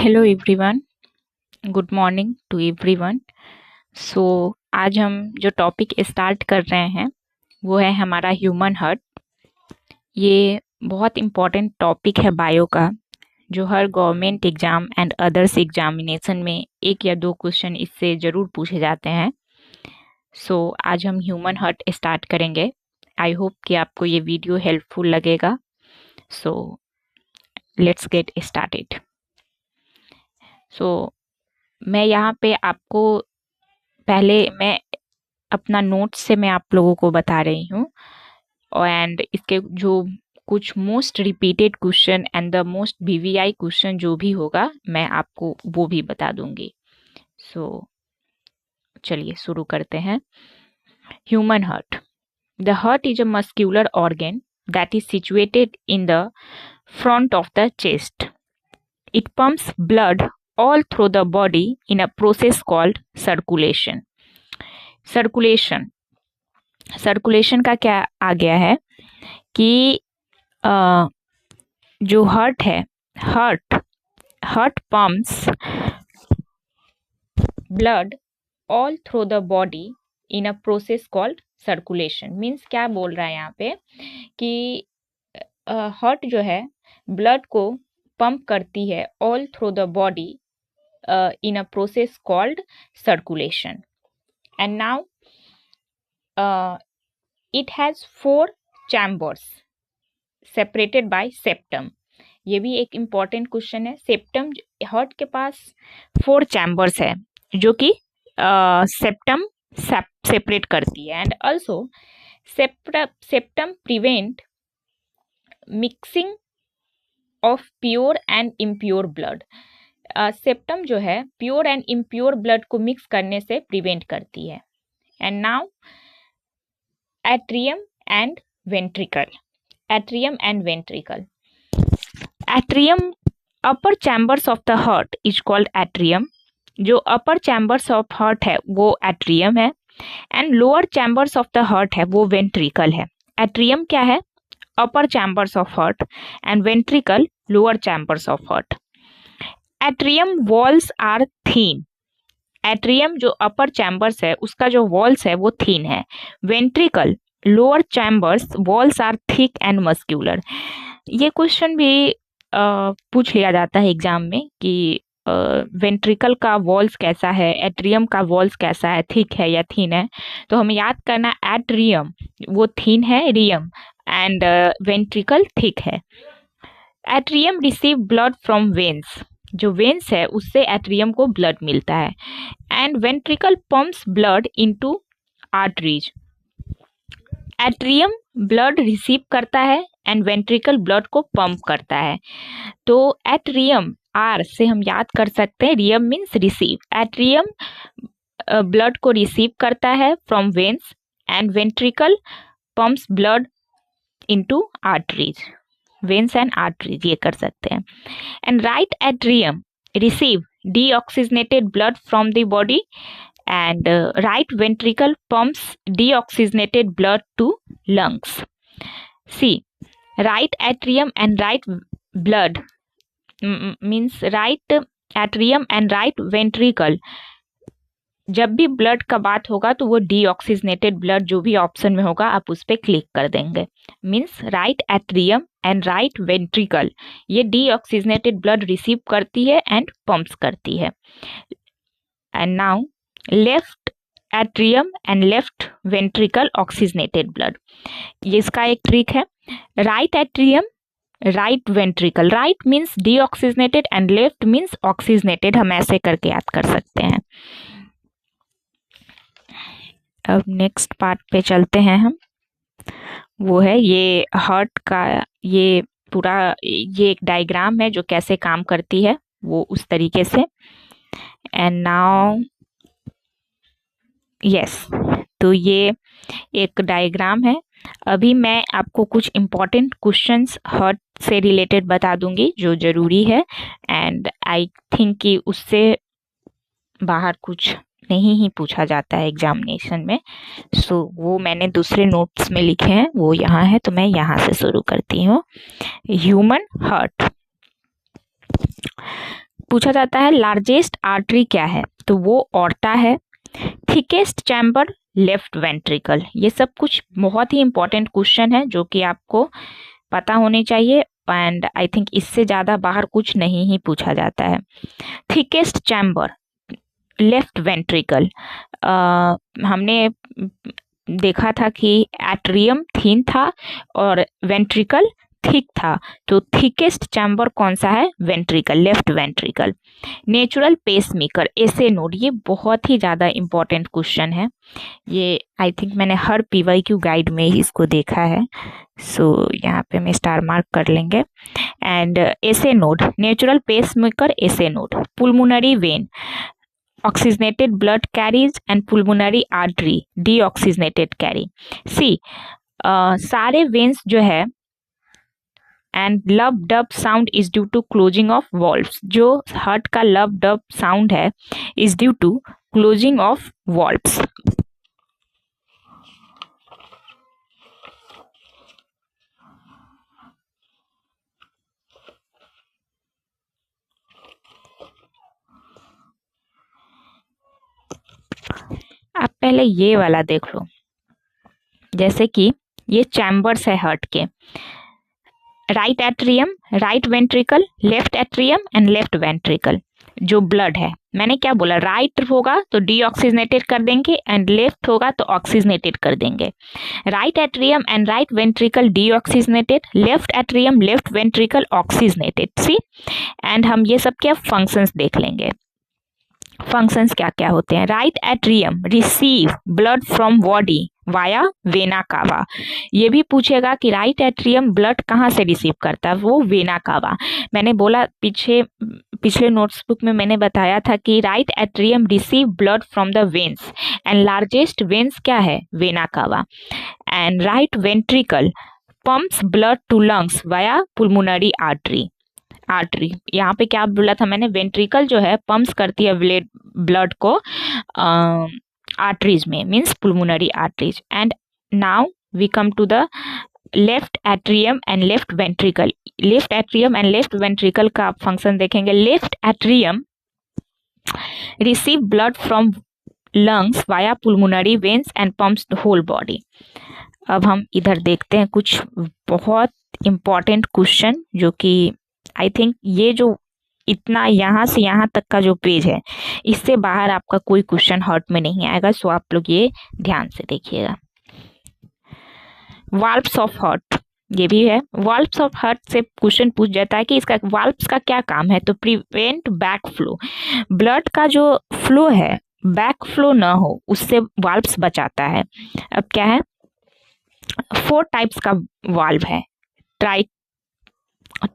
Hello everyone, good morning to everyone. So आज हम जो टॉपिक स्टार्ट कर रहे हैं वो है हमारा ह्यूमन हार्ट। ये बहुत इम्पोर्टेंट टॉपिक है बायो का, जो हर government exam and others examination में एक या दो क्वेश्चन इससे ज़रूर पूछे जाते हैं। सो आज हम ह्यूमन हार्ट स्टार्ट करेंगे। आई होप कि आपको ये वीडियो हेल्पफुल लगेगा। So let's get started. मैं यहाँ पे आपको पहले मैं अपना नोट्स से मैं आप लोगों को बता रही हूँ, एंड इसके जो कुछ most repeated question and the most VVI question जो भी होगा मैं आपको वो भी बता दूंगी। चलिए शुरू करते हैं। Human heart. The heart is a muscular organ that is situated in the front of the chest. It pumps blood all through the body in a process called circulation. Circulation का क्या आ गया है कि जो हार्ट है, heart pumps blood all through the body in a process called circulation. Means क्या बोल रहा है यहाँ पे कि हार्ट जो है ब्लड को पंप करती है all through the body in a process called circulation. And now it has 4 chambers separated by septum. ये भी एक इम्पॉर्टेंट क्वेश्चन है। सेप्टम, हार्ट के पास 4 चैम्बर्स है जो कि सेप्टम सेपरेट करती है। And also septum prevent mixing of pure and impure blood. Septum जो है प्योर एंड इम्प्योर ब्लड को मिक्स करने से प्रिवेंट करती है। And now atrium and ventricle. Atrium, upper chambers of the heart is called atrium. जो upper chambers of heart है वो एट्रियम है, and lower chambers of the heart है वो वेंट्रिकल है। एट्रियम क्या है? Upper chambers of heart, and ventricle lower chambers of heart. Atrium walls are thin. Atrium जो अपर चैम्बर्स है उसका जो वॉल्स है वो थीन है। Ventricle lower chambers walls are thick and muscular. ये क्वेश्चन भी पूछ लिया जाता है एग्जाम में कि वेंट्रिकल का वॉल्स कैसा है, एट्रियम का वॉल्स कैसा है, थिक है या थीन है। तो हमें याद करना एट्रियम वो थीन है, रियम, एंड वेंट्रिकल थिक है। Atrium receive blood from veins. जो वेन्स है उससे एट्रियम को ब्लड मिलता है। And ventricle pumps blood into arteries. Atrium blood receive करता है एंड वेंट्रिकल ब्लड को पंप करता है। तो एट्रियम, आर से हम याद कर सकते हैं, रियम मीन्स रिसीव। एट्रियम ब्लड को रिसीव करता है from veins and ventricle pumps blood into arteries. Veins and arteries ये कर सकते हैं। And right atrium receive deoxygenated blood from the body, and right ventricle pumps deoxygenated blood to lungs. See, right atrium and right blood means right atrium and right ventricle, जब भी blood का बात होगा तो वो डीऑक्सीजनेटेड ब्लड जो भी option में होगा आप उस पर क्लिक कर देंगे। Means right atrium and right ventricle ये डीऑक्सीजनेटेड ब्लड रिसीव करती है एंड पंप्स करती है। And now left atrium and left ventricle oxygenated blood. ये इसका एक ट्रिक है। Right atrium right ventricle, right means deoxygenated and left means oxygenated, हम ऐसे करके याद कर सकते हैं। अब नेक्स्ट पार्ट पे चलते हैं हम, वो है ये हार्ट का ये पूरा ये एक डायग्राम है जो कैसे काम करती है वो उस तरीके से। एंड नाउ यस, तो ये एक डायग्राम है। अभी मैं आपको कुछ इम्पोर्टेंट क्वेश्चंस हार्ट से रिलेटेड बता दूंगी जो ज़रूरी है, एंड आई थिंक कि उससे बाहर कुछ नहीं ही पूछा जाता है एग्जामिनेशन में। सो वो मैंने दूसरे नोट्स में लिखे हैं, वो यहाँ है, तो मैं यहाँ से शुरू करती हूँ। Human heart. पूछा जाता है लार्जेस्ट आर्टरी क्या है, तो वो ऑर्टा है। Thickest chamber left ventricle. ये सब कुछ बहुत ही इंपॉर्टेंट क्वेश्चन है जो कि आपको पता होने चाहिए, एंड आई थिंक इससे ज़्यादा बाहर कुछ नहीं ही पूछा जाता है। थिकेस्ट चैम्बर लेफ्ट वेंट्रिकल, हमने देखा था कि एट्रियम थिन था और वेंट्रिकल थिक था, तो थिकेस्ट चैम्बर कौन सा है? Ventricle, left ventricle. Natural pacemaker SA node, ये बहुत ही ज़्यादा इंपॉर्टेंट क्वेश्चन है। ये आई थिंक मैंने हर पीवाईक्यू गाइड में ही इसको देखा है, सो यहाँ पे मैं स्टार मार्क कर लेंगे। And essay node, natural pacemaker SA node. Pulmonary when, oxygenated blood carries and pulmonary artery deoxygenated carry. See, सारे वेन्स जो है and lub dub sound is due to closing of valves. जो heart का lub dub sound है is due to closing of valves. आप पहले ये वाला देख लो, जैसे कि ये चैम्बर्स है हार्ट के। Right atrium, right ventricle, left atrium and left ventricle. जो ब्लड है, मैंने क्या बोला, राइट होगा तो डीऑक्सीजनेटेड कर देंगे एंड लेफ्ट होगा तो ऑक्सीजनेटेड कर देंगे। Right atrium and right ventricle deoxygenated, left atrium left ventricle oxygenated. See, and हम ये सब के फंक्शंस देख लेंगे। फंक्शंस क्या क्या होते हैं? Right atrium receive blood from body via vena cava. ये भी पूछेगा कि राइट एट्रियम ब्लड कहाँ से रिसीव करता है, वो वेना कावा। मैंने बोला पिछले नोट्सबुक में मैंने बताया था कि right atrium receive blood from the veins and largest veins क्या है? Vena cava. And right ventricle pumps blood to lungs via pulmonary artery. यहाँ पे क्या बोला था मैंने? वेंट्रिकल जो है पंप्स करती है ब्लड को आर्टरीज में, means pulmonary arteries. And now we come to the left atrium and left ventricle. Left atrium and left ventricle का आप फंक्शन देखेंगे। Left atrium receive blood from lungs via pulmonary veins and pumps the whole body. अब हम इधर देखते हैं कुछ बहुत इंपॉर्टेंट क्वेश्चन, जो कि आई थिंक ये जो इतना यहाँ से यहाँ तक का जो पेज है, इससे बाहर आपका कोई क्वेश्चन हार्ट में नहीं आएगा, सो आप लोग ये ध्यान से देखिएगा। वाल्व्स ऑफ हार्ट, ये भी है। वाल्व्स ऑफ हार्ट से क्वेश्चन पूछ जाता है कि इसका वाल्व्स का क्या काम है, तो प्रिवेंट बैक फ्लो। ब्लड का जो फ्लो है, बैक फ्लो ना हो, उससे वाल्व्स बचाता है। अब क्या है? 4 टाइप्स का वाल्व है।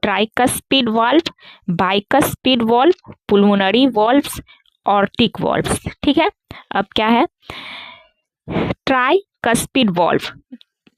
Tricuspid valve, bicuspid valve, pulmonary valves, aortic valves. ठीक है, अब क्या है? ट्राइकस्पिड वाल्व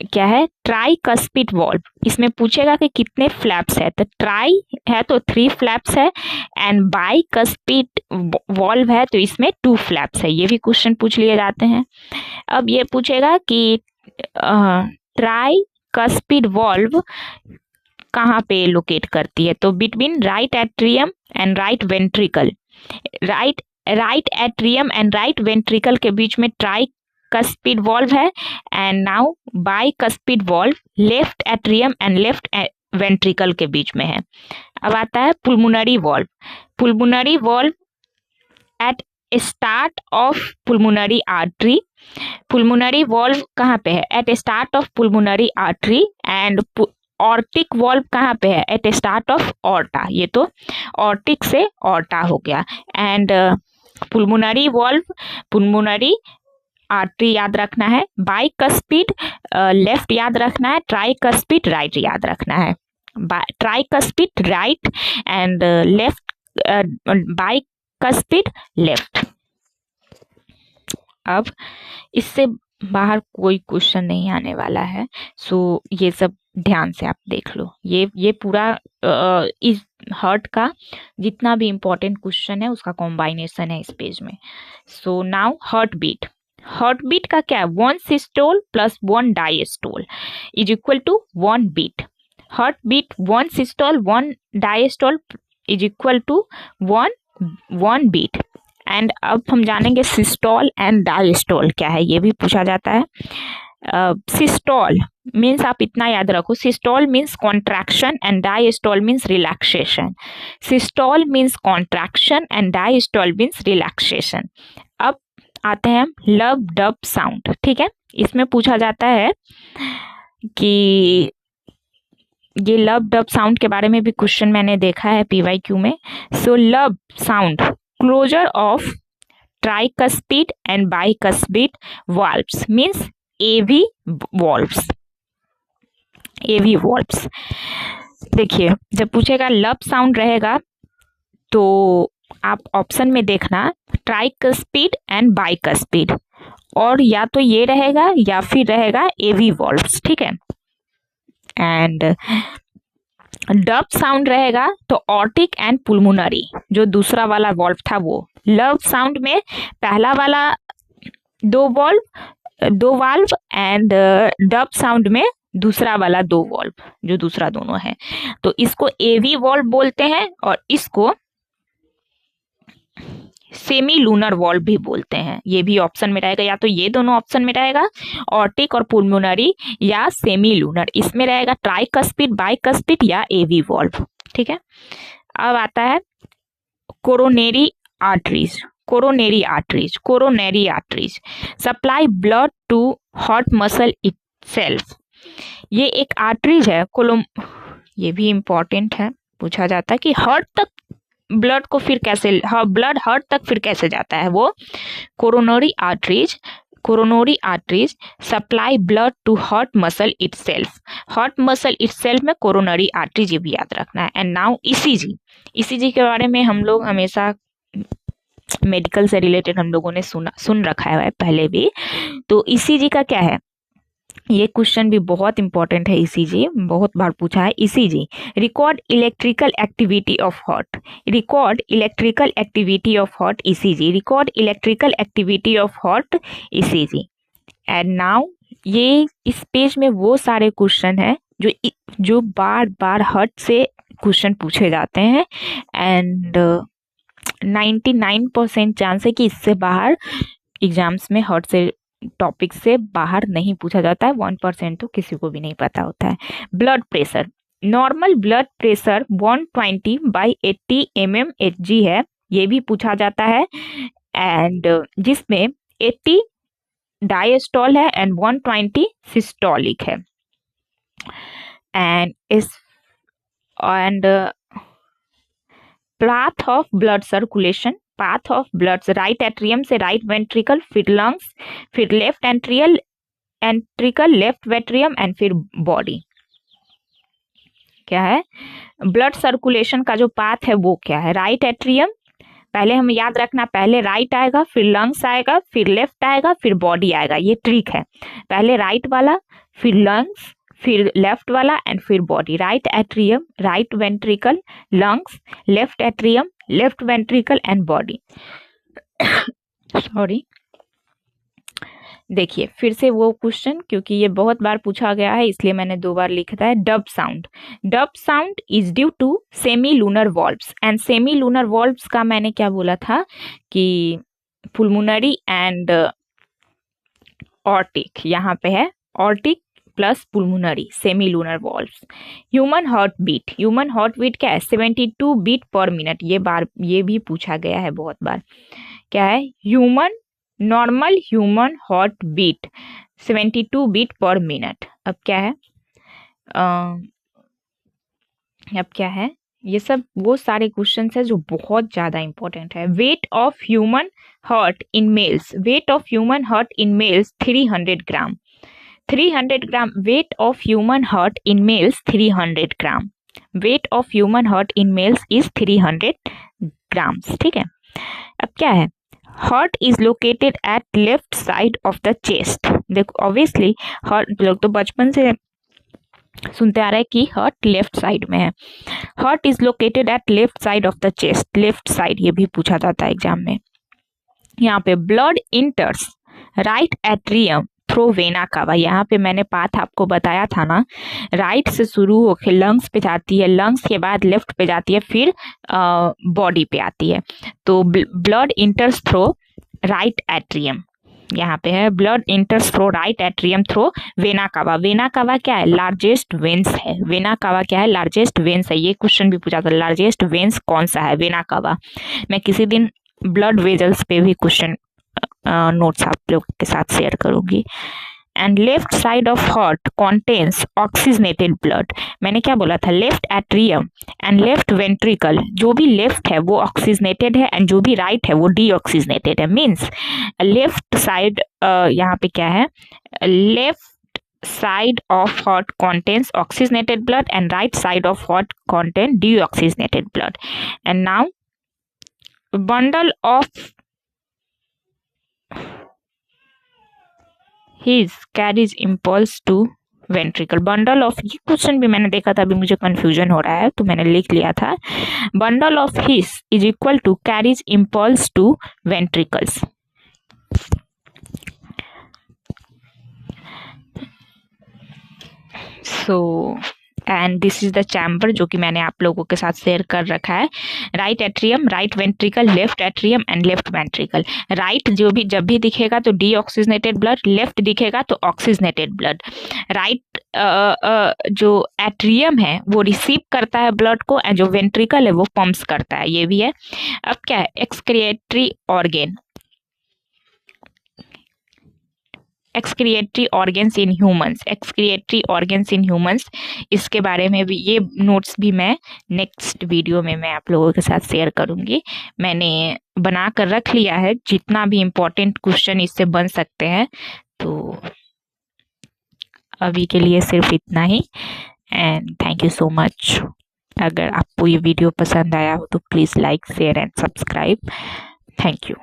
क्या है? ट्राइकस्पिड वाल्व, इसमें पूछेगा कि कितने फ्लैप्स है, तो ट्राई है तो 3 फ्लैप्स है, एंड बाइकस्पिड वाल्व है तो इसमें 2 फ्लैप्स है। ये भी क्वेश्चन पूछ लिए जाते हैं। अब ये पूछेगा कि ट्राइकस्पिड वाल्व कहाँ पे लोकेट करती है, तो between right atrium and right ventricle. Right atrium and right ventricle के बीच में ट्राइकस्पिड वाल्व है, and now bicuspid valve left atrium and left ventricle के बीच में है। अब आता है pulmonary valve. Pulmonary valve at start of pulmonary artery. Pulmonary valve कहाँ पे है? At start of pulmonary artery. And aortic valve कहाँ पे है? At start of aorta. ये तो ऑर्टिक से ऑर्टा हो गया। And pulmonary valve, pulmonary artery याद रखना है, बाइकस्पिड लेफ्ट याद रखना है, ट्राइकस्पिड राइट याद रखना है। Tricuspid right and left, bicuspid left. अब इससे बाहर कोई क्वेश्चन नहीं आने वाला है, सो ये सब ध्यान से आप देख लो। ये पूरा इस हार्ट का जितना भी इम्पोर्टेंट क्वेश्चन है उसका कॉम्बाइनेशन है इस पेज में। So now heart beat. Heart beat का क्या है? 1 systole plus 1 diastole is equal to 1 beat. Heart beat 1 systole 1 diastole is equal to 1 beat. And अब हम जानेंगे सिस्टोल एंड डायस्टोल क्या है, ये भी पूछा जाता है। सिस्टोल मीन्स आप इतना याद रखो, systole means contraction and diastole means relaxation. Systole means contraction and diastole means relaxation. अब आते हैं लब डब साउंड, ठीक है। इसमें पूछा जाता है कि ये लब डब साउंड के बारे में भी क्वेश्चन मैंने देखा है PYQ में। So lub sound closure of tricuspid and bicuspid valves means AV valves. AV valves देखिए, जब पूछेगा लब साउंड रहेगा तो आप ऑप्शन में देखना ट्राइकस्पिड एंड बाइकस्पिड, और या तो ये रहेगा या फिर रहेगा AV वाल्व्स, ठीक है। एंड डब साउंड रहेगा तो ऑर्टिक एंड पुल्मोनरी, जो दूसरा वाला वॉल्व था वो। लब साउंड में पहला वाला दो वाल्व एंड डब साउंड में दूसरा वाला 2 वॉल्व, जो दूसरा दोनों है, तो इसको AV वॉल्व बोलते हैं और इसको सेमी लूनर वॉल्व भी बोलते हैं। ये भी ऑप्शन में रहेगा, या तो ये दोनों ऑप्शन में रहेगा ऑर्टिक और पुल्मोनरी या सेमी लूनर, इसमें रहेगा ट्राइकस्पिड, बाइकस्पिड या AV वॉल्व, ठीक है। अब आता है coronary arteries. Coronary arteries supply blood to heart muscle itself. ये एक आर्टरीज है, ये भी इंपॉर्टेंट है, पूछा जाता है कि हार्ट तक ब्लड को फिर कैसे, ब्लड हार्ट तक फिर कैसे जाता है वो। Coronary arteries supply blood to heart muscle itself. Heart muscle itself में कोरोनरी आर्टरीज, ये भी याद रखना है। एंड नाउ ECG के बारे में हम लोग हमेशा मेडिकल से रिलेटेड हम लोगों ने सुन रखा है पहले भी। तो ECG का क्या है, ये क्वेश्चन भी बहुत इंपॉर्टेंट है। ECG बहुत बार पूछा है। ECG record electrical activity of heart, record electrical activity of heart ECG, record electrical activity of heart ECG। And now ये इस पेज में वो सारे क्वेश्चन हैं जो बार बार हार्ट से क्वेश्चन पूछे जाते हैं। एंड 99% चांस है कि इससे बाहर एग्जाम्स में हार्ट से टॉपिक से बाहर नहीं पूछा जाता है। 1% तो किसी को भी नहीं पता होता है। Blood pressure, normal blood pressure 120/80 mmHg है, ये भी पूछा जाता है। एंड जिसमें 80 डायस्टोल है एंड 120 सिस्टोलिक है। And path of blood circulation, path of blood right atrium से राइट वेंट्रिकल, फिर लंग्स, फिर लेफ्ट एंट्रिकल, लेफ्ट वेट्रियम एंड फिर बॉडी। क्या है ब्लड सर्कुलेशन का जो पाथ है वो क्या है, राइट एट्रियम, पहले हम याद रखना, पहले राइट आएगा, फिर लंग्स आएगा, फिर लेफ्ट आएगा, फिर बॉडी आएगा। ये ट्रिक है, पहले राइट वाला, फिर लंग्स, फिर लेफ्ट वाला एंड फिर body. Right atrium, right ventricle, lungs, left atrium, left ventricle and body. Sorry, देखिए फिर से वो क्वेश्चन, क्योंकि ये बहुत बार पूछा गया है इसलिए मैंने 2 बार लिखा है। Dub sound, dub sound is due to semi lunar valves. And semi lunar valves का मैंने क्या बोला था कि पुल्मोनरी एंड ऑर्टिक, यहाँ पे है aortic plus pulmonary, semi lunar valves. Human heart beat क्या है, 72 बीट पर मिनट। ये भी पूछा गया है बहुत बार। क्या है normal human heart beat 72 beat per minute. अब क्या है ये सब वो सारे क्वेश्चन है जो बहुत ज्यादा इंपॉर्टेंट है। Weight of human heart in males, weight of human heart in males 300 gram, 300 gram. Weight of human heart in males 300 gram, weight of human heart in males is 300 grams, ठीक है। अब क्या है, heart is located at left side of the chest. देखो obviously heart, लोग तो बचपन से सुनते आ रहे हैं कि हार्ट लेफ्ट साइड में है। Heart is located at left side of the chest, left side, ये भी पूछा जाता है एग्जाम में। यहाँ पे blood enters right atrium through vena cava. यहाँ पे मैंने पाथ आपको बताया था ना, राइट से शुरू होकर लंग्स पे जाती है, लंग्स के बाद लेफ्ट पे जाती है, फिर बॉडी पे आती है। तो blood enters through right atrium, यहाँ पे है blood enters through right atrium through vena cava. Vena cava क्या है? लार्जेस्ट वेन्स है। वेना कावा क्या है? लार्जेस्ट वेन्स है। ये क्वेश्चन भी पूछा था, लार्जेस्ट वेन्स कौन सा है? वेना कावा। मैं किसी दिन ब्लड वेजल्स पे भी क्वेश्चन नोट्स आप लोग के साथ शेयर करूंगी। And left side of heart contains oxygenated blood. मैंने क्या बोला था? Left atrium and left ventricle, जो भी लेफ्ट है वो ऑक्सीजनेटेड है एंड जो भी राइट है वो डीऑक्सीजनेटेड है। मीन्स लेफ्ट साइड यहाँ पे क्या है? Left side of heart contains oxygenated blood and right side of heart contain deoxygenated blood. And now bundle of his carries impulse to ventricle. Bundle of, ये question भी मैंने देखा था, अभी मुझे कंफ्यूजन हो रहा है तो मैंने लिख लिया था। Bundle of His is equal to carries impulse to ventricles. So and this is the chamber जो कि मैंने आप लोगों के साथ शेयर कर रखा है। Right atrium, right ventricle, left atrium and left ventricle. Right जो भी जब भी दिखेगा तो डीऑक्सीजनेटेड ब्लड, लेफ्ट दिखेगा तो ऑक्सीजनेटेड ब्लड। राइट जो एट्रियम है वो रिसीव करता है ब्लड को एंड जो वेंट्रिकल है वो पंप्स करता है, ये भी है। अब क्या है? Excretory organ, excretory organs in humans, excretory organs in humans, इसके बारे में भी ये नोट्स भी मैं नेक्स्ट वीडियो में मैं आप लोगों के साथ शेयर करूंगी। मैंने बना कर रख लिया है जितना भी इम्पोर्टेंट क्वेश्चन इससे बन सकते हैं, तो अभी के लिए सिर्फ इतना ही। And thank you so much. अगर आपको ये वीडियो पसंद आया हो तो please like, share and subscribe. Thank you.